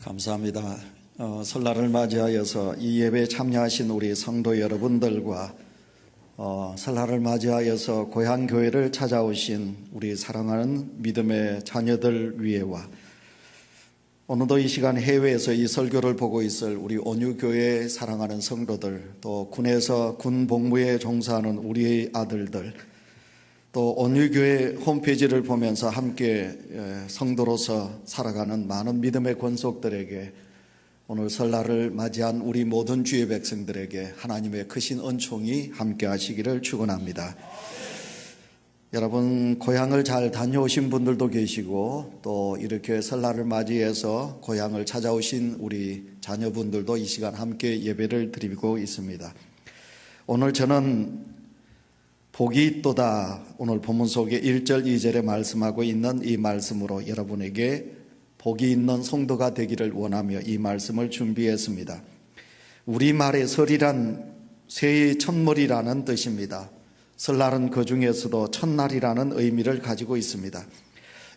감사합니다. 설날을 맞이하여서 이 예배에 참여하신 우리 성도 여러분들과 설날을 맞이하여서 고향교회를 찾아오신 우리 사랑하는 믿음의 자녀들 위에와 오늘도 이 시간 해외에서 이 설교를 보고 있을 우리 온유교회 사랑하는 성도들, 또 군에서 군 복무에 종사하는 우리 아들들, 또 온유교회 홈페이지를 보면서 함께 성도로서 살아가는 많은 믿음의 권속들에게 오늘 설날을 맞이한 우리 모든 주의 백성들에게 하나님의 크신 은총이 함께 하시기를 축원합니다. 여러분, 고향을 잘 다녀오신 분들도 계시고 또 이렇게 설날을 맞이해서 고향을 찾아오신 우리 자녀분들도 이 시간 함께 예배를 드리고 있습니다. 오늘 저는 복이 있도다, 오늘 본문 속에 1절 2절에 말씀하고 있는 이 말씀으로 여러분에게 복이 있는 성도가 되기를 원하며 이 말씀을 준비했습니다. 우리말의 설이란 새의 첫머리라는 뜻입니다. 설날은 그 중에서도 첫날이라는 의미를 가지고 있습니다.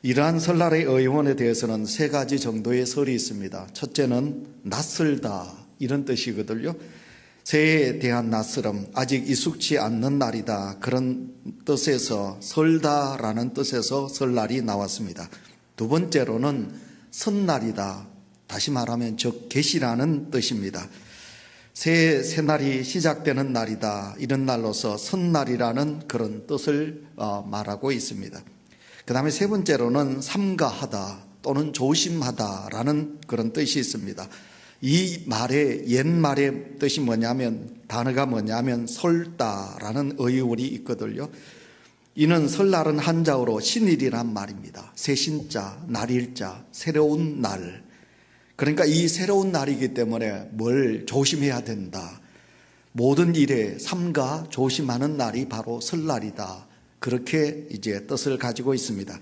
이러한 설날의 의원에 대해서는 세 가지 정도의 설이 있습니다. 첫째는 낯설다, 이런 뜻이거든요. 새해에 대한 낯설음, 아직 익숙치 않는 날이다, 그런 뜻에서 설다라는 뜻에서 설날이 나왔습니다. 두 번째로는 선날이다, 다시 말하면 즉 계시라는 뜻입니다. 새날이 시작되는 날이다, 이런 날로서 선날이라는 그런 뜻을 말하고 있습니다. 그 다음에 세 번째로는 삼가하다 또는 조심하다라는 그런 뜻이 있습니다. 이 말의 옛말의 뜻이 단어가 뭐냐면 설다라는 의원이 있거든요. 이는 설날은 한자어로 신일이란 말입니다. 새신자, 날일자, 새로운 날. 그러니까 이 새로운 날이기 때문에 뭘 조심해야 된다. 모든 일에 삼가 조심하는 날이 바로 설날이다. 그렇게 이제 뜻을 가지고 있습니다.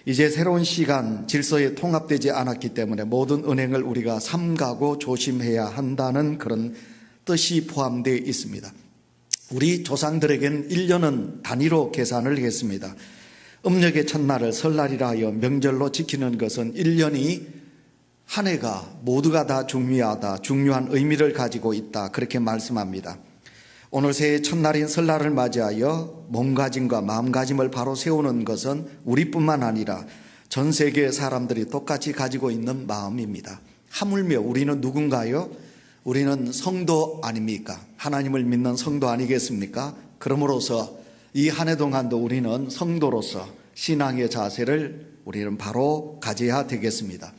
이제 새로운 시간, 질서에 통합되지 않았기 때문에 모든 은행을 우리가 삼가고 조심해야 한다는 그런 뜻이 포함되어 있습니다. 우리 조상들에겐 1년은 단위로 계산을 했습니다. 음력의 첫날을 설날이라 하여 명절로 지키는 것은 1년이 한 해가 모두가 다 중요하다, 중요한 의미를 가지고 있다, 그렇게 말씀합니다. 오늘 새해 첫날인 설날을 맞이하여 몸가짐과 마음가짐을 바로 세우는 것은 우리뿐만 아니라 전 세계의 사람들이 똑같이 가지고 있는 마음입니다. 하물며 우리는 누군가요? 우리는 성도 아닙니까? 하나님을 믿는 성도 아니겠습니까? 그러므로서 이 한 해 동안도 우리는 성도로서 신앙의 자세를 우리는 바로 가져야 되겠습니다.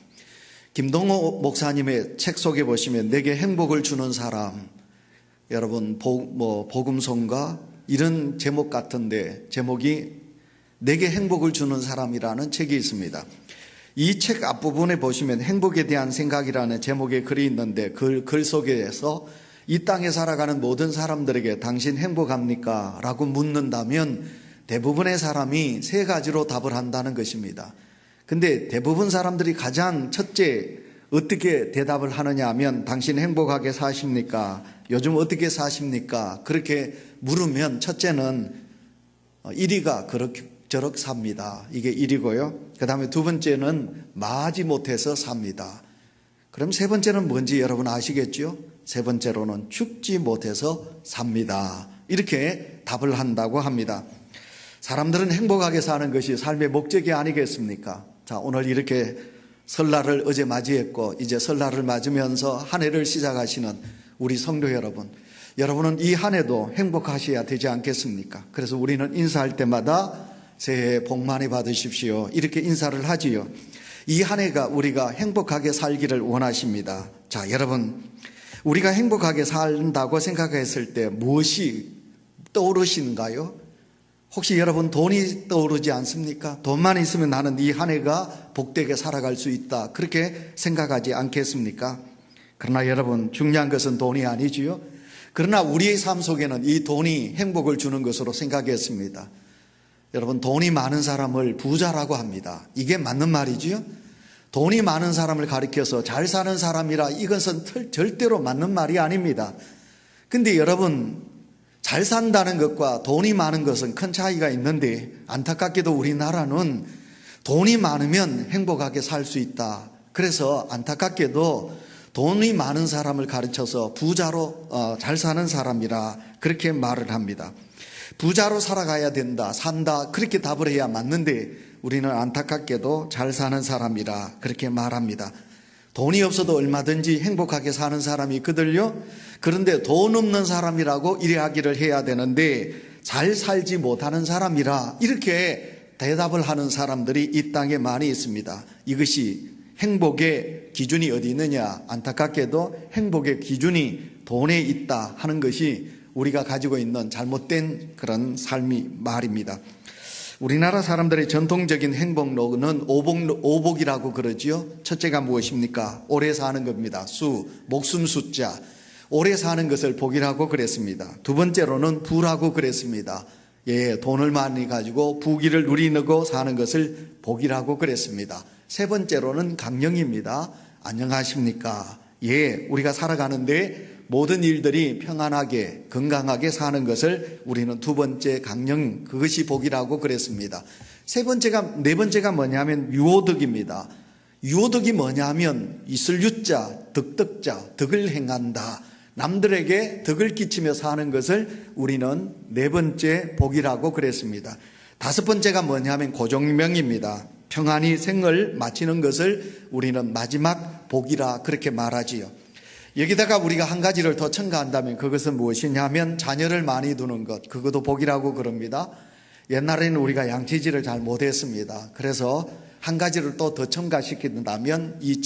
김동호 목사님의 책 속에 보시면 내게 행복을 주는 사람, 여러분 복음성가 이런 제목 같은데 제목이 내게 행복을 주는 사람이라는 책이 있습니다. 이 책 앞부분에 보시면 행복에 대한 생각이라는 제목의 글이 있는데 그 글 속에서 이 땅에 살아가는 모든 사람들에게 당신 행복합니까? 라고 묻는다면 대부분의 사람이 세 가지로 답을 한다는 것입니다. 근데 대부분 사람들이 가장 첫째 어떻게 대답을 하느냐 하면 당신 행복하게 사십니까? 요즘 어떻게 사십니까? 그렇게 물으면 첫째는 1위가 그럭저럭 삽니다. 이게 1위고요. 그 다음에 두 번째는 마지 못해서 삽니다. 그럼 세 번째는 뭔지 여러분 아시겠죠? 세 번째로는 죽지 못해서 삽니다. 이렇게 답을 한다고 합니다. 사람들은 행복하게 사는 것이 삶의 목적이 아니겠습니까? 자, 오늘 이렇게 설날을 어제 맞이했고 이제 설날을 맞으면서 한 해를 시작하시는 우리 성도 여러분, 여러분은 이 한 해도 행복하셔야 되지 않겠습니까? 그래서 우리는 인사할 때마다 새해 복 많이 받으십시오, 이렇게 인사를 하지요. 이 한 해가 우리가 행복하게 살기를 원하십니다. 자, 여러분, 우리가 행복하게 산다고 생각했을 때 무엇이 떠오르시는가요? 혹시 여러분 돈이 떠오르지 않습니까? 돈만 있으면 나는 이 한 해가 복되게 살아갈 수 있다, 그렇게 생각하지 않겠습니까? 그러나 여러분, 중요한 것은 돈이 아니지요. 그러나 우리의 삶 속에는 이 돈이 행복을 주는 것으로 생각했습니다. 여러분, 돈이 많은 사람을 부자라고 합니다. 이게 맞는 말이지요? 돈이 많은 사람을 가리켜서 잘 사는 사람이라, 이것은 절대로 맞는 말이 아닙니다. 근데 여러분, 잘 산다는 것과 돈이 많은 것은 큰 차이가 있는데 안타깝게도 우리나라는 돈이 많으면 행복하게 살 수 있다, 그래서 안타깝게도 돈이 많은 사람을 가르쳐서 부자로 잘 사는 사람이라 그렇게 말을 합니다. 부자로 살아가야 된다, 산다, 그렇게 답을 해야 맞는데 우리는 안타깝게도 잘 사는 사람이라 그렇게 말합니다. 돈이 없어도 얼마든지 행복하게 사는 사람이 있거든요. 그런데 돈 없는 사람이라고 이야기를 해야 되는데 잘 살지 못하는 사람이라 이렇게 대답을 하는 사람들이 이 땅에 많이 있습니다. 이것이 행복의 기준이 어디 있느냐? 안타깝게도 행복의 기준이 돈에 있다 하는 것이 우리가 가지고 있는 잘못된 그런 삶이 말입니다. 우리나라 사람들의 전통적인 행복론은 오복이라고 그러지요. 첫째가 무엇입니까? 오래 사는 겁니다. 목숨 숫자. 오래 사는 것을 복이라고 그랬습니다. 두 번째로는 부라고 그랬습니다. 돈을 많이 가지고 부귀를 누리고 사는 것을 복이라고 그랬습니다. 세 번째로는 강령입니다. 안녕하십니까? 우리가 살아가는데 모든 일들이 평안하게 건강하게 사는 것을 우리는 두 번째 강령, 그것이 복이라고 그랬습니다. 네 번째가 뭐냐면 유오덕입니다. 유오덕이 뭐냐면 있을 유자, 덕덕자, 덕을 행한다. 남들에게 덕을 끼치며 사는 것을 우리는 네 번째 복이라고 그랬습니다. 다섯 번째가 뭐냐면 고종명입니다. 평안히 생을 마치는 것을 우리는 마지막 복이라 그렇게 말하지요. 여기다가 우리가 한 가지를 더 첨가한다면 그것은 무엇이냐면 자녀를 많이 두는 것, 그것도 복이라고 그럽니다. 옛날에는 우리가 양치질을 잘 못했습니다. 그래서 한 가지를 또 더 첨가시킨다면 이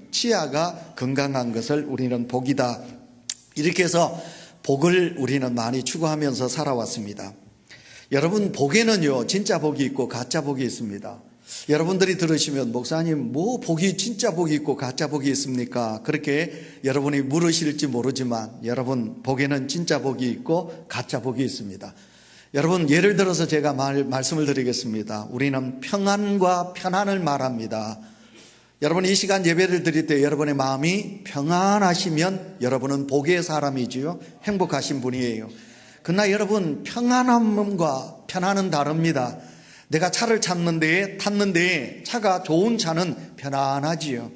치아가 건강한 것을 우리는 복이다. 이렇게 해서 복을 우리는 많이 추구하면서 살아왔습니다. 여러분, 복에는요 진짜 복이 있고 가짜 복이 있습니다. 여러분들이 들으시면 목사님 뭐 복이 진짜 복이 있고 가짜 복이 있습니까? 그렇게 여러분이 물으실지 모르지만 여러분, 복에는 진짜 복이 있고 가짜 복이 있습니다. 여러분, 예를 들어서 제가 말씀을 드리겠습니다. 우리는 평안과 편안을 말합니다. 여러분, 이 시간 예배를 드릴 때 여러분의 마음이 평안하시면 여러분은 복의 사람이지요. 행복하신 분이에요. 그러나 여러분, 평안함과 편안은 다릅니다. 내가 차를 탔는데 차가 좋은 차는 편안하지요.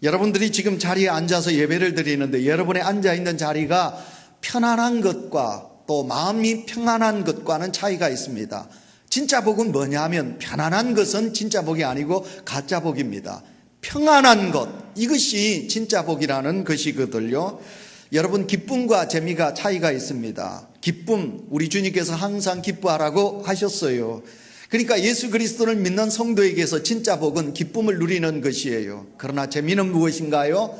여러분들이 지금 자리에 앉아서 예배를 드리는데 여러분의 앉아있는 자리가 편안한 것과 또 마음이 평안한 것과는 차이가 있습니다. 진짜 복은 뭐냐면 편안한 것은 진짜 복이 아니고 가짜 복입니다. 평안한 것, 이것이 진짜 복이라는 것이거든요. 여러분, 기쁨과 재미가 차이가 있습니다. 기쁨, 우리 주님께서 항상 기뻐하라고 하셨어요. 그러니까 예수 그리스도를 믿는 성도에게서 진짜 복은 기쁨을 누리는 것이에요. 그러나 재미는 무엇인가요?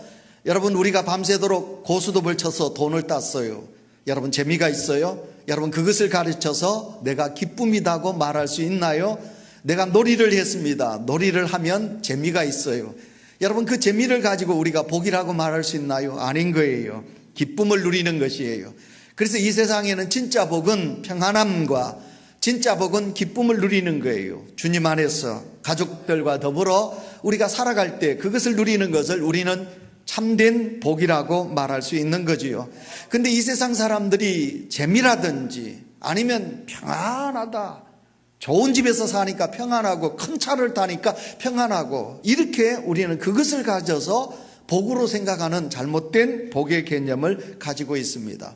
여러분, 우리가 밤새도록 고스톱을 쳐서 돈을 땄어요. 여러분, 재미가 있어요? 여러분, 그것을 가르쳐서 내가 기쁨이다고 말할 수 있나요? 내가 놀이를 했습니다. 놀이를 하면 재미가 있어요. 여러분, 그 재미를 가지고 우리가 복이라고 말할 수 있나요? 아닌 거예요. 기쁨을 누리는 것이에요. 그래서 이 세상에는 진짜 복은 평안함과 진짜 복은 기쁨을 누리는 거예요. 주님 안에서 가족들과 더불어 우리가 살아갈 때 그것을 누리는 것을 우리는 참된 복이라고 말할 수 있는 거지요. 근데 이 세상 사람들이 재미라든지 아니면 평안하다, 좋은 집에서 사니까 평안하고 큰 차를 타니까 평안하고, 이렇게 우리는 그것을 가져서 복으로 생각하는 잘못된 복의 개념을 가지고 있습니다.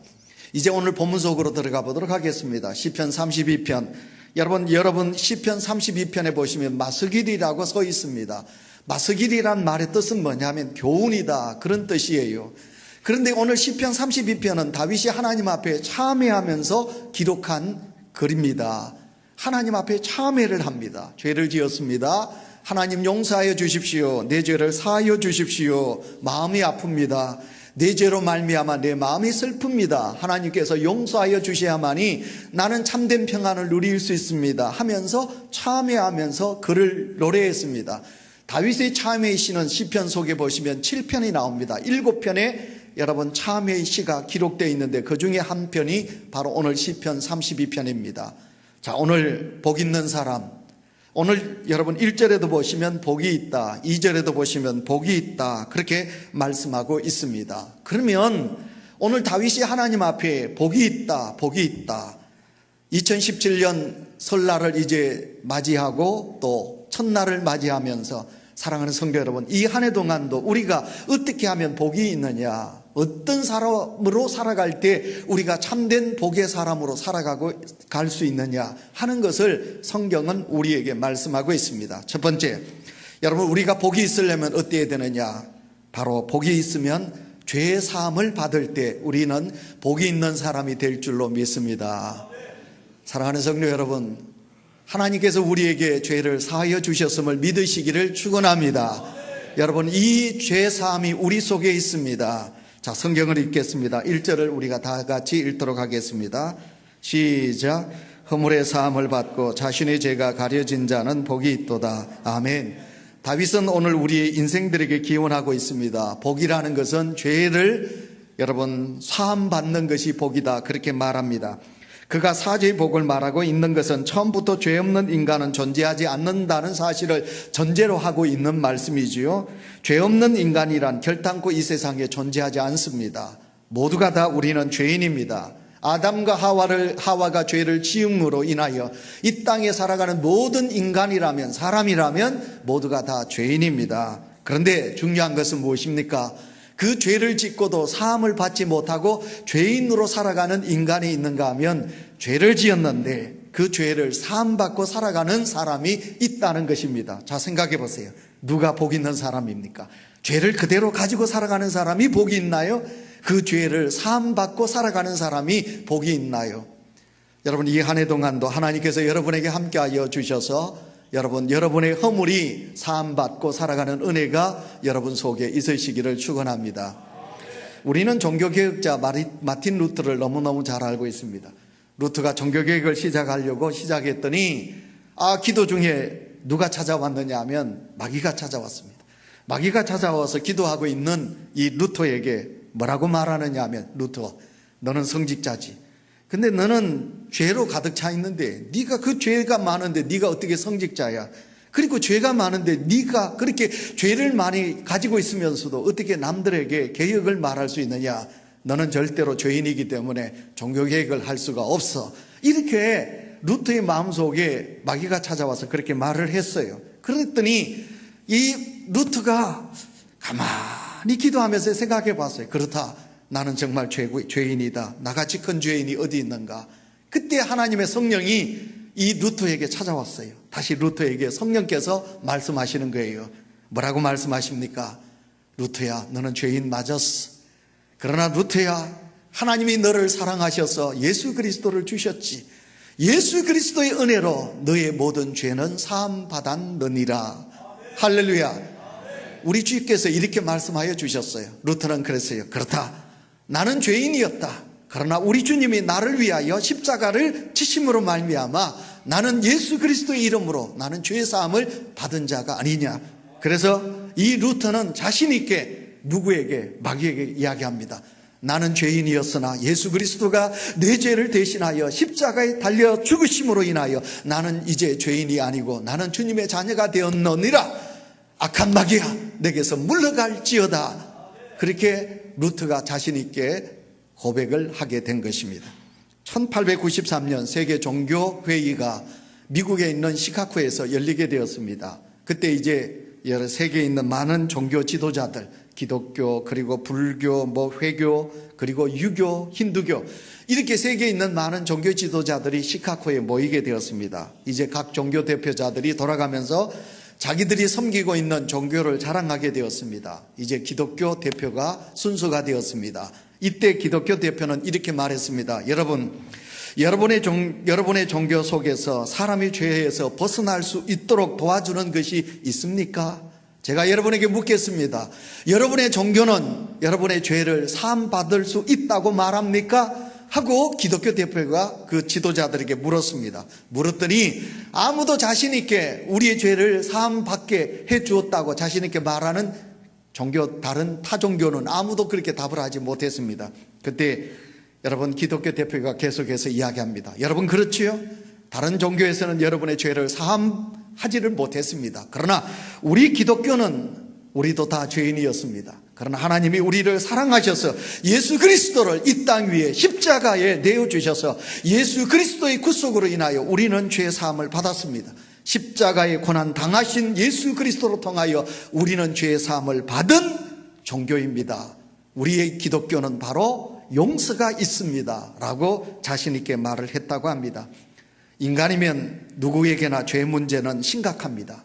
이제 오늘 본문 속으로 들어가 보도록 하겠습니다. 시편 32편. 여러분 시편 32편에 보시면 마스길이라고 써 있습니다. 마스길이란 말의 뜻은 뭐냐면 교훈이다, 그런 뜻이에요. 그런데 오늘 시편 32편은 다윗이 하나님 앞에 참회하면서 기록한 글입니다. 하나님 앞에 참회를 합니다. 죄를 지었습니다. 하나님 용서하여 주십시오. 내 죄를 사하여 주십시오. 마음이 아픕니다. 내 죄로 말미암아 내 마음이 슬픕니다. 하나님께서 용서하여 주셔야만이 나는 참된 평안을 누릴 수 있습니다 하면서 참회하면서 글을 노래했습니다. 다윗의 참회의 시는 시편 속에 보시면 7편이 나옵니다. 7편에 여러분 참회의 시가 기록되어 있는데 그 중에 한 편이 바로 오늘 시편 32편입니다. 자, 오늘 복 있는 사람, 오늘 여러분 1절에도 보시면 복이 있다, 2절에도 보시면 복이 있다, 그렇게 말씀하고 있습니다. 그러면 오늘 다윗이 하나님 앞에 복이 있다, 복이 있다, 2017년 설날을 이제 맞이하고 또 첫날을 맞이하면서 사랑하는 성도 여러분, 이 한 해 동안도 우리가 어떻게 하면 복이 있느냐, 어떤 사람으로 살아갈 때 우리가 참된 복의 사람으로 살아가고 갈 수 있느냐 하는 것을 성경은 우리에게 말씀하고 있습니다. 첫 번째, 여러분, 우리가 복이 있으려면 어때야 되느냐? 바로 복이 있으면 죄 사함을 받을 때 우리는 복이 있는 사람이 될 줄로 믿습니다. 사랑하는 성도 여러분, 하나님께서 우리에게 죄를 사하여 주셨음을 믿으시기를 축원합니다. 여러분, 이 죄 사함이 우리 속에 있습니다. 자, 성경을 읽겠습니다. 1절을 우리가 다 같이 읽도록 하겠습니다. 시작. 허물의 사함을 받고 자신의 죄가 가려진 자는 복이 있도다. 아멘. 다윗은 오늘 우리의 인생들에게 기원하고 있습니다. 복이라는 것은 죄를 여러분 사함 받는 것이 복이다, 그렇게 말합니다. 그가 사죄의 복을 말하고 있는 것은 처음부터 죄 없는 인간은 존재하지 않는다는 사실을 전제로 하고 있는 말씀이지요. 죄 없는 인간이란 결단코 이 세상에 존재하지 않습니다. 모두가 다 우리는 죄인입니다. 아담과 하와가 죄를 지음으로 인하여 이 땅에 살아가는 모든 인간이라면, 사람이라면 모두가 다 죄인입니다. 그런데 중요한 것은 무엇입니까? 그 죄를 짓고도 사함을 받지 못하고 죄인으로 살아가는 인간이 있는가 하면, 죄를 지었는데 그 죄를 사함받고 살아가는 사람이 있다는 것입니다. 자, 생각해 보세요. 누가 복 있는 사람입니까? 죄를 그대로 가지고 살아가는 사람이 복이 있나요? 그 죄를 사함받고 살아가는 사람이 복이 있나요? 여러분, 이 한 해 동안도 하나님께서 여러분에게 함께하여 주셔서 여러분의 허물이 사함받고 살아가는 은혜가 여러분 속에 있으시기를 축원합니다. 우리는 종교개혁자 마틴 루터를 너무너무 잘 알고 있습니다. 루터가 종교개혁을 시작하려고 시작했더니 기도 중에 누가 찾아왔느냐 하면 마귀가 찾아왔습니다. 마귀가 찾아와서 기도하고 있는 이 루터에게 뭐라고 말하느냐 하면, 루터, 너는 성직자지. 근데 너는 죄로 가득 차 있는데, 네가 그 죄가 많은데 네가 어떻게 성직자야? 그리고 죄가 많은데 네가 그렇게 죄를 많이 가지고 있으면서도 어떻게 남들에게 개혁을 말할 수 있느냐? 너는 절대로 죄인이기 때문에 종교개혁을 할 수가 없어. 이렇게 루터의 마음속에 마귀가 찾아와서 그렇게 말을 했어요. 그랬더니 이 루터가 가만히 기도하면서 생각해 봤어요. 그렇다, 나는 정말 죄인이다. 나같이 큰 죄인이 어디 있는가? 그때 하나님의 성령이 이 루터에게 찾아왔어요. 다시 루터에게 성령께서 말씀하시는 거예요. 뭐라고 말씀하십니까? 루터야, 너는 죄인 맞았어. 그러나 루터야, 하나님이 너를 사랑하셔서 예수 그리스도를 주셨지. 예수 그리스도의 은혜로 너의 모든 죄는 사함 받았느니라. 할렐루야. 우리 주께서 이렇게 말씀하여 주셨어요. 루터는 그랬어요. 그렇다, 나는 죄인이었다. 그러나 우리 주님이 나를 위하여 십자가를 지심으로 말미암아 나는 예수 그리스도의 이름으로 나는 죄 사함을 받은 자가 아니냐. 그래서 이 루터는 자신 있게 누구에게? 마귀에게 이야기합니다. 나는 죄인이었으나 예수 그리스도가 내 죄를 대신하여 십자가에 달려 죽으심으로 인하여 나는 이제 죄인이 아니고 나는 주님의 자녀가 되었느니라. 악한 마귀야, 내게서 물러갈지어다. 그렇게 루터가 자신 있게 고백을 하게 된 것입니다. 1893년 세계 종교회의가 미국에 있는 시카고에서 열리게 되었습니다. 그때 이제 여러 세계에 있는 많은 종교 지도자들, 기독교, 그리고 불교, 회교, 그리고 유교, 힌두교, 이렇게 세계에 있는 많은 종교 지도자들이 시카고에 모이게 되었습니다. 이제 각 종교 대표자들이 돌아가면서 자기들이 섬기고 있는 종교를 자랑하게 되었습니다. 이제 기독교 대표가 순서가 되었습니다. 이때 기독교 대표는 이렇게 말했습니다. 여러분의 종교 속에서 사람이 죄에서 벗어날 수 있도록 도와주는 것이 있습니까? 제가 여러분에게 묻겠습니다. 여러분의 종교는 여러분의 죄를 사함받을 수 있다고 말합니까? 하고 기독교 대표가 그 지도자들에게 물었습니다. 물었더니 아무도 자신 있게 우리의 죄를 사함받게 해주었다고 자신 있게 말하는 다른 타 종교는 아무도 그렇게 답을 하지 못했습니다. 그때 여러분, 기독교 대표가 계속해서 이야기합니다. 여러분, 그렇지요? 다른 종교에서는 여러분의 죄를 사함하지를 못했습니다. 그러나 우리 기독교는 우리도 다 죄인이었습니다. 그러나 하나님이 우리를 사랑하셔서 예수 그리스도를 이 땅 위에 십자가에 내어주셔서 예수 그리스도의 구속으로 인하여 우리는 죄 사함을 받았습니다. 십자가의 고난 당하신 예수 그리스도로 통하여 우리는 죄의 사함을 받은 종교입니다. 우리의 기독교는 바로 용서가 있습니다 라고 자신 있게 말을 했다고 합니다. 인간이면 누구에게나 죄 문제는 심각합니다.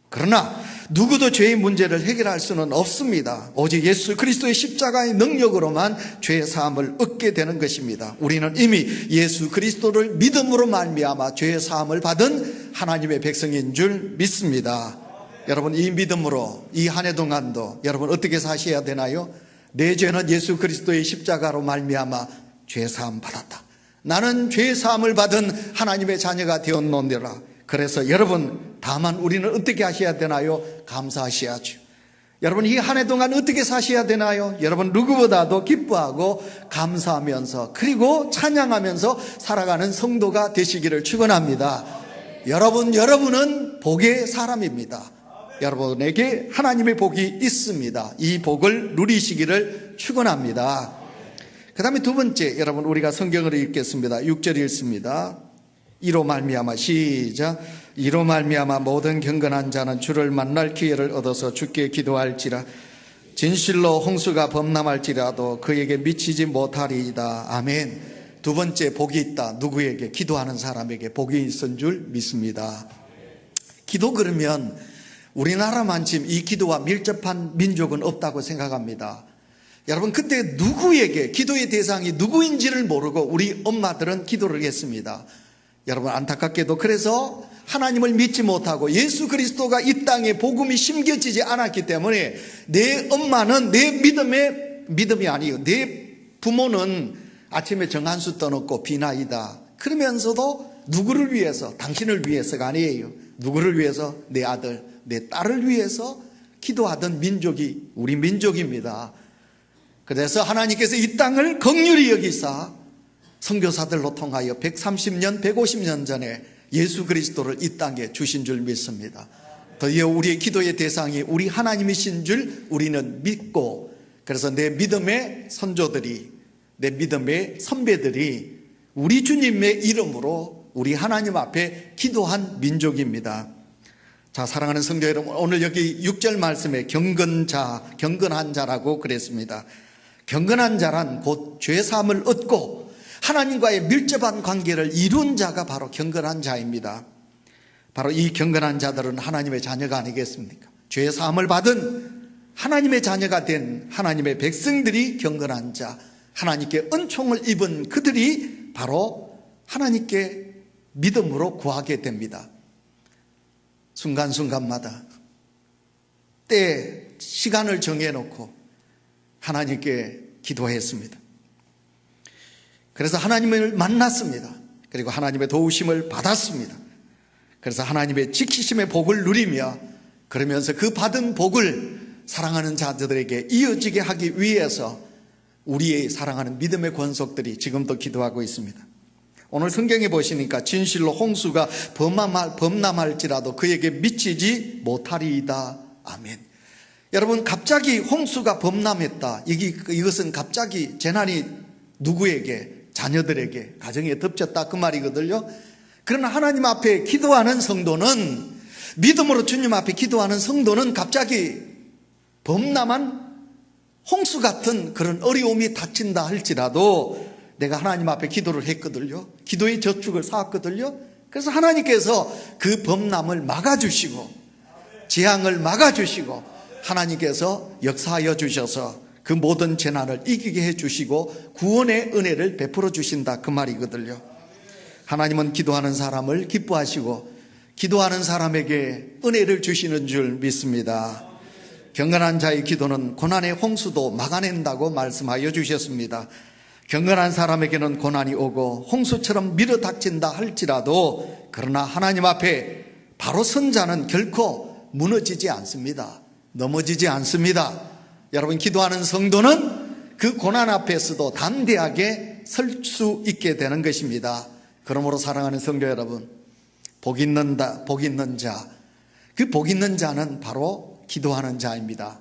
그러나 누구도 죄의 문제를 해결할 수는 없습니다. 오직 예수 그리스도의 십자가의 능력으로만 죄의 사함을 얻게 되는 것입니다. 우리는 이미 예수 그리스도를 믿음으로 말미암아 죄의 사함을 받은 하나님의 백성인 줄 믿습니다. 여러분, 이 믿음으로 이 한 해 동안도 여러분 어떻게 사셔야 되나요? 내 죄는 예수 그리스도의 십자가로 말미암아 죄 사함 받았다. 나는 죄 사함을 받은 하나님의 자녀가 되었노니라. 그래서 여러분, 다만 우리는 어떻게 하셔야 되나요? 감사하셔야죠. 여러분, 이 한 해 동안 어떻게 사셔야 되나요? 여러분, 누구보다도 기뻐하고 감사하면서 그리고 찬양하면서 살아가는 성도가 되시기를 축원합니다. 여러분은 복의 사람입니다. 여러분에게 하나님의 복이 있습니다. 이 복을 누리시기를 축원합니다. 그 다음에 두 번째, 여러분, 우리가 성경을 읽겠습니다. 6절 읽습니다. 이로 말미암아, 시작. 이로 말미암아 모든 경건한 자는 주를 만날 기회를 얻어서 주께 기도할지라. 진실로 홍수가 범람할지라도 그에게 미치지 못하리이다. 아멘. 두 번째, 복이 있다. 누구에게? 기도하는 사람에게 복이 있은 줄 믿습니다. 기도, 그러면 우리나라만큼 이 기도와 밀접한 민족은 없다고 생각합니다. 여러분, 그때 누구에게, 기도의 대상이 누구인지를 모르고 우리 엄마들은 기도를 했습니다. 여러분, 안타깝게도 그래서 하나님을 믿지 못하고 예수 그리스도가 이 땅에 복음이 심겨지지 않았기 때문에 내 엄마는 내 믿음이 아니에요. 내 부모는 아침에 정한수 떠놓고 비나이다. 그러면서도 누구를 위해서? 당신을 위해서가 아니에요. 누구를 위해서? 내 아들, 내 딸을 위해서 기도하던 민족이 우리 민족입니다. 그래서 하나님께서 이 땅을 긍휼히 여기사 선교사들로 통하여 130년, 150년 전에 예수 그리스도를 이 땅에 주신 줄 믿습니다. 드디어 우리의 기도의 대상이 우리 하나님이신 줄 우리는 믿고, 그래서 내 믿음의 선조들이, 내 믿음의 선배들이 우리 주님의 이름으로 우리 하나님 앞에 기도한 민족입니다. 자, 사랑하는 성도 여러분, 오늘 여기 6절 말씀에 경건한 자라고 그랬습니다. 경건한 자란 곧 죄사함을 얻고 하나님과의 밀접한 관계를 이룬 자가 바로 경건한 자입니다. 바로 이 경건한 자들은 하나님의 자녀가 아니겠습니까? 죄사함을 받은 하나님의 자녀가 된 하나님의 백성들이 경건한 자, 하나님께 은총을 입은 그들이 바로 하나님께 믿음으로 구하게 됩니다. 순간순간마다 때, 시간을 정해놓고 하나님께 기도했습니다. 그래서 하나님을 만났습니다. 그리고 하나님의 도우심을 받았습니다. 그래서 하나님의 지키심의 복을 누리며, 그러면서 그 받은 복을 사랑하는 자들에게 이어지게 하기 위해서 우리의 사랑하는 믿음의 권속들이 지금도 기도하고 있습니다. 오늘 성경에 보시니까 진실로 홍수가 범람할지라도 그에게 미치지 못하리이다. 아멘. 여러분, 갑자기 홍수가 범람했다. 이것은 갑자기 재난이 누구에게? 자녀들에게, 가정에 덮쳤다, 그 말이거든요. 그러나 하나님 앞에 기도하는 성도는, 믿음으로 주님 앞에 기도하는 성도는 갑자기 범람한 홍수 같은 그런 어려움이 닥친다 할지라도 내가 하나님 앞에 기도를 했거든요. 기도의 저축을 쌓았거든요. 그래서 하나님께서 그 범람을 막아주시고 재앙을 막아주시고 하나님께서 역사하여 주셔서 그 모든 재난을 이기게 해주시고 구원의 은혜를 베풀어 주신다, 그 말이거든요. 하나님은 기도하는 사람을 기뻐하시고 기도하는 사람에게 은혜를 주시는 줄 믿습니다. 경건한 자의 기도는 고난의 홍수도 막아낸다고 말씀하여 주셨습니다. 경건한 사람에게는 고난이 오고 홍수처럼 밀어닥친다 할지라도, 그러나 하나님 앞에 바로 선 자는 결코 무너지지 않습니다. 넘어지지 않습니다. 여러분, 기도하는 성도는 그 고난 앞에서도 담대하게 설 수 있게 되는 것입니다. 그러므로 사랑하는 성도 여러분, 복 있는 자, 그 복 있는 자는 바로 기도하는 자입니다.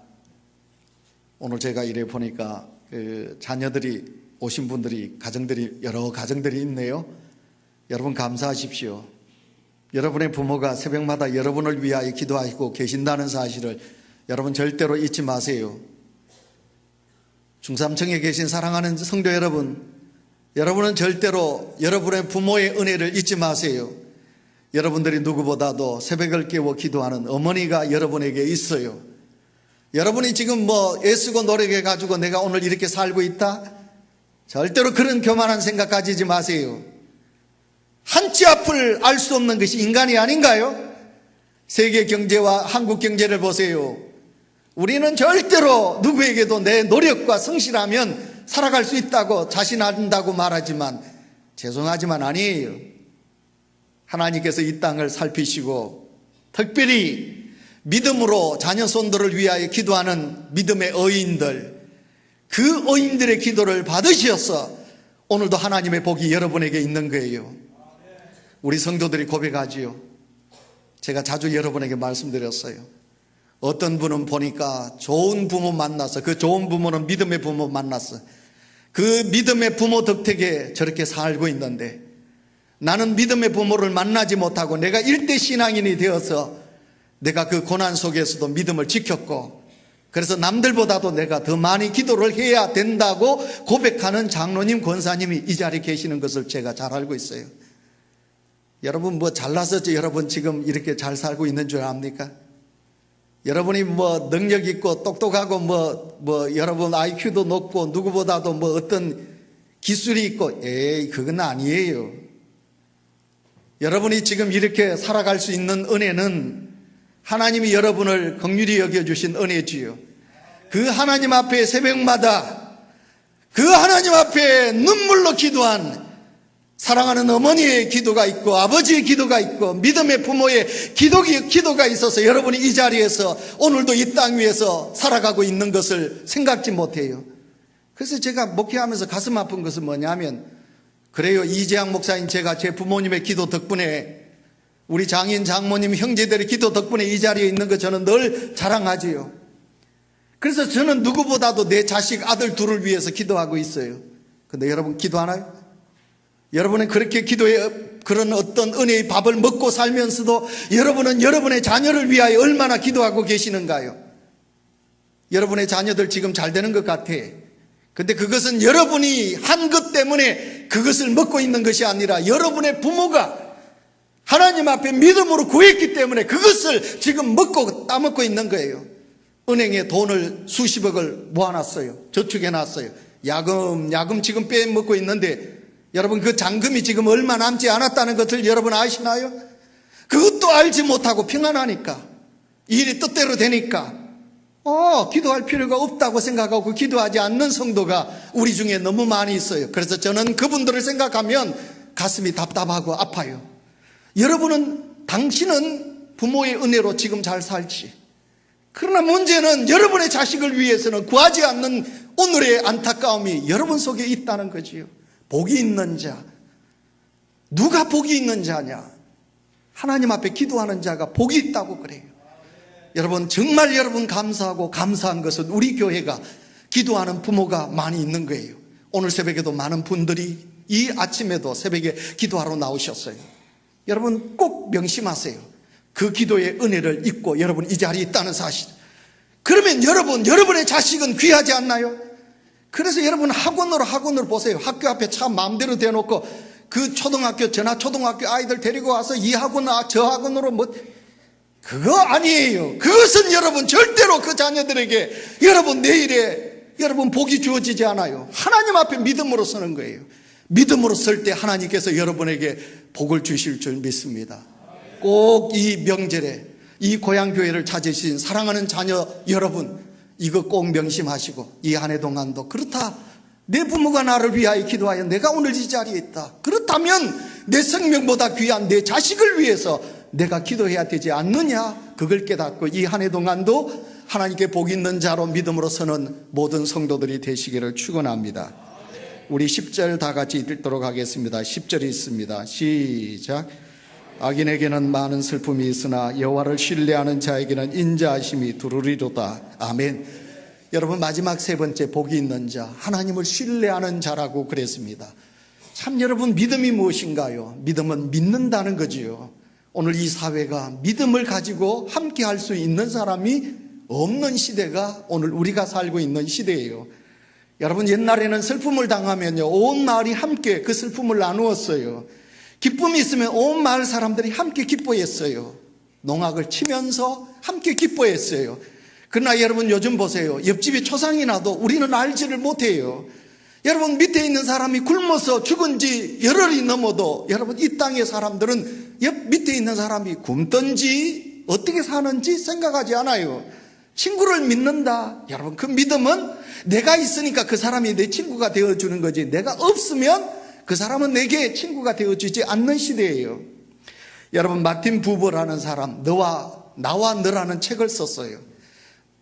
오늘 제가 이래 보니까 자녀들이 오신 분들이, 여러 가정들이 있네요. 여러분 감사하십시오. 여러분의 부모가 새벽마다 여러분을 위하여 기도하고 계신다는 사실을 여러분 절대로 잊지 마세요. 중삼층에 계신 사랑하는 성도 여러분, 여러분은 절대로 여러분의 부모의 은혜를 잊지 마세요. 여러분들이 누구보다도 새벽을 깨워 기도하는 어머니가 여러분에게 있어요. 여러분이 지금 애쓰고 노력해가지고 내가 오늘 이렇게 살고 있다? 절대로 그런 교만한 생각 가지지 마세요. 한치 앞을 알 수 없는 것이 인간이 아닌가요? 세계 경제와 한국 경제를 보세요. 우리는 절대로 누구에게도 내 노력과 성실하면 살아갈 수 있다고 자신한다고 말하지만 죄송하지만 아니에요. 하나님께서 이 땅을 살피시고 특별히 믿음으로 자녀 손들을 위하여 기도하는 믿음의 의인들, 그 의인들의 기도를 받으셔서 오늘도 하나님의 복이 여러분에게 있는 거예요. 우리 성도들이 고백하지요. 제가 자주 여러분에게 말씀드렸어요. 어떤 분은 보니까 좋은 부모 만나서, 그 좋은 부모는 믿음의 부모 만났어. 그 믿음의 부모 덕택에 저렇게 살고 있는데, 나는 믿음의 부모를 만나지 못하고 내가 일대 신앙인이 되어서 내가 그 고난 속에서도 믿음을 지켰고, 그래서 남들보다도 내가 더 많이 기도를 해야 된다고 고백하는 장로님, 권사님이 이 자리에 계시는 것을 제가 잘 알고 있어요. 여러분 잘나서 여러분 지금 이렇게 잘 살고 있는 줄 압니까? 여러분이 능력 있고 똑똑하고 여러분 IQ도 높고 누구보다도 어떤 기술이 있고, 그건 아니에요. 여러분이 지금 이렇게 살아갈 수 있는 은혜는 하나님이 여러분을 긍휼히 여겨주신 은혜지요. 그 하나님 앞에 새벽마다 그 하나님 앞에 눈물로 기도한 사랑하는 어머니의 기도가 있고 아버지의 기도가 있고 믿음의 부모의 기도가 있어서 여러분이 이 자리에서 오늘도 이 땅 위에서 살아가고 있는 것을 생각지 못해요. 그래서 제가 목회하면서 가슴 아픈 것은 뭐냐면, 그래요, 이재학 목사님, 제가 제 부모님의 기도 덕분에, 우리 장인 장모님 형제들의 기도 덕분에 이 자리에 있는 거 저는 늘 자랑하지요. 그래서 저는 누구보다도 내 자식 아들 둘을 위해서 기도하고 있어요. 근데 여러분 기도하나요? 여러분은 그렇게 기도에 그런 어떤 은혜의 밥을 먹고 살면서도 여러분은 여러분의 자녀를 위하여 얼마나 기도하고 계시는가요? 여러분의 자녀들 지금 잘 되는 것 같아. 근데 그것은 여러분이 한 것 때문에 그것을 먹고 있는 것이 아니라 여러분의 부모가 하나님 앞에 믿음으로 구했기 때문에 그것을 지금 먹고 따먹고 있는 거예요. 은행에 돈을 수십억을 모아놨어요. 저축해놨어요. 야금 지금 빼먹고 있는데 여러분 그 잔금이 지금 얼마 남지 않았다는 것을 여러분 아시나요? 그것도 알지 못하고 평안하니까, 일이 뜻대로 되니까 기도할 필요가 없다고 생각하고 기도하지 않는 성도가 우리 중에 너무 많이 있어요. 그래서 저는 그분들을 생각하면 가슴이 답답하고 아파요. 당신은 부모의 은혜로 지금 잘 살지. 그러나 문제는 여러분의 자식을 위해서는 구하지 않는 오늘의 안타까움이 여러분 속에 있다는 거지요. 복이 있는 자, 누가 복이 있는 자냐? 하나님 앞에 기도하는 자가 복이 있다고 그래요. 여러분 정말 여러분 감사하고 감사한 것은 우리 교회가 기도하는 부모가 많이 있는 거예요. 오늘 새벽에도 많은 분들이 이 아침에도 새벽에 기도하러 나오셨어요. 여러분 꼭 명심하세요. 그 기도의 은혜를 잊고 여러분 이 자리에 있다는 사실. 그러면 여러분의 자식은 귀하지 않나요? 그래서 여러분 학원으로 보세요. 학교 앞에 차 마음대로 대놓고 그 초등학교 아이들 데리고 와서 이 학원 저 학원으로 그거 아니에요. 그것은 여러분 절대로 그 자녀들에게 여러분 내일에 여러분 복이 주어지지 않아요. 하나님 앞에 믿음으로 서는 거예요. 믿음으로 설 때 하나님께서 여러분에게 복을 주실 줄 믿습니다. 꼭 이 명절에 이 고향교회를 찾으신 사랑하는 자녀 여러분, 이거 꼭 명심하시고 이 한 해 동안도 그렇다, 내 부모가 나를 위하여 기도하여 내가 오늘 이 자리에 있다, 그렇다면 내 생명보다 귀한 내 자식을 위해서 내가 기도해야 되지 않느냐, 그걸 깨닫고 이 한 해 동안도 하나님께 복 있는 자로 믿음으로 서는 모든 성도들이 되시기를 축원합니다. 우리 10절 다 같이 읽도록 하겠습니다. 10절이 있습니다. 시작. 악인에게는 많은 슬픔이 있으나 여호와를 신뢰하는 자에게는 인자하심이 두루리로다. 아멘. 여러분 마지막 세 번째 복이 있는 자, 하나님을 신뢰하는 자라고 그랬습니다. 참 여러분 믿음이 무엇인가요? 믿음은 믿는다는 거지요. 오늘 이 사회가 믿음을 가지고 함께 할 수 있는 사람이 없는 시대가 오늘 우리가 살고 있는 시대예요. 여러분, 옛날에는 슬픔을 당하면요, 온 마을이 함께 그 슬픔을 나누었어요. 기쁨이 있으면 온 마을 사람들이 함께 기뻐했어요. 농악을 치면서 함께 기뻐했어요. 그러나 여러분, 요즘 보세요. 옆집에 초상이 나도 우리는 알지를 못해요. 여러분, 밑에 있는 사람이 굶어서 죽은 지 열흘이 넘어도 여러분, 이 땅의 사람들은 옆 밑에 있는 사람이 굶든지 어떻게 사는지 생각하지 않아요. 친구를 믿는다. 여러분, 그 믿음은 내가 있으니까 그 사람이 내 친구가 되어주는 거지, 내가 없으면 그 사람은 내게 친구가 되어주지 않는 시대예요. 여러분, 마틴 부버라는 사람, 나와 너라는 책을 썼어요.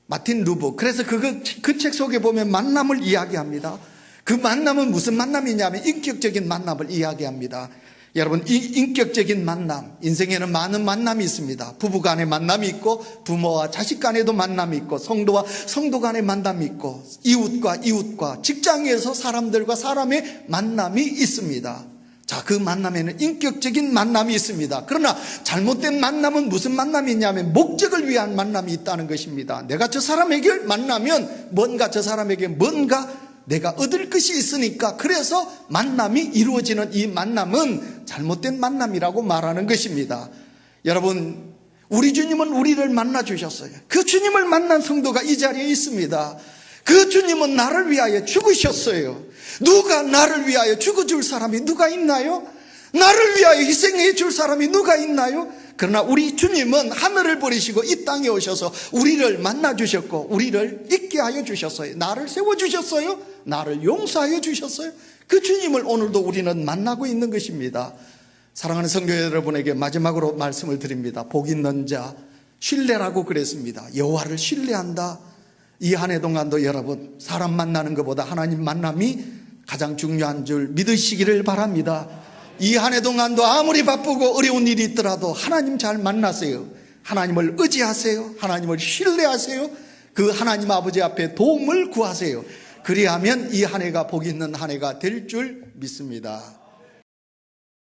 마틴 루버. 그래서 그 책 속에 보면 만남을 이야기합니다. 그 만남은 무슨 만남이냐면 인격적인 만남을 이야기합니다. 여러분, 이 인격적인 만남, 인생에는 많은 만남이 있습니다. 부부 간의 만남이 있고, 부모와 자식 간에도 만남이 있고, 성도와 성도 간의 만남이 있고, 이웃과 직장에서 사람들과 사람의 만남이 있습니다. 자, 그 만남에는 인격적인 만남이 있습니다. 그러나 잘못된 만남은 무슨 만남이냐면 목적을 위한 만남이 있다는 것입니다. 내가 저 사람에게 만나면 저 사람에게 뭔가 내가 얻을 것이 있으니까, 그래서 만남이 이루어지는 이 만남은 잘못된 만남이라고 말하는 것입니다. 여러분, 우리 주님은 우리를 만나 주셨어요. 그 주님을 만난 성도가 이 자리에 있습니다. 그 주님은 나를 위하여 죽으셨어요. 누가 나를 위하여 죽어줄 사람이 누가 있나요? 나를 위하여 희생해 줄 사람이 누가 있나요? 그러나 우리 주님은 하늘을 버리시고 이 땅에 오셔서 우리를 만나 주셨고, 우리를 있게 하여 주셨어요. 나를 세워 주셨어요. 나를 용서하여 주셨어요. 그 주님을 오늘도 우리는 만나고 있는 것입니다. 사랑하는 성도 여러분에게 마지막으로 말씀을 드립니다. 복 있는 자, 신뢰라고 그랬습니다. 여호와를 신뢰한다. 이 한 해 동안도 여러분, 사람 만나는 것보다 하나님 만남이 가장 중요한 줄 믿으시기를 바랍니다. 이 한 해 동안도 아무리 바쁘고 어려운 일이 있더라도 하나님 잘 만나세요. 하나님을 의지하세요. 하나님을 신뢰하세요. 그 하나님 아버지 앞에 도움을 구하세요. 그리하면 이 한 해가 복 있는 한 해가 될 줄 믿습니다.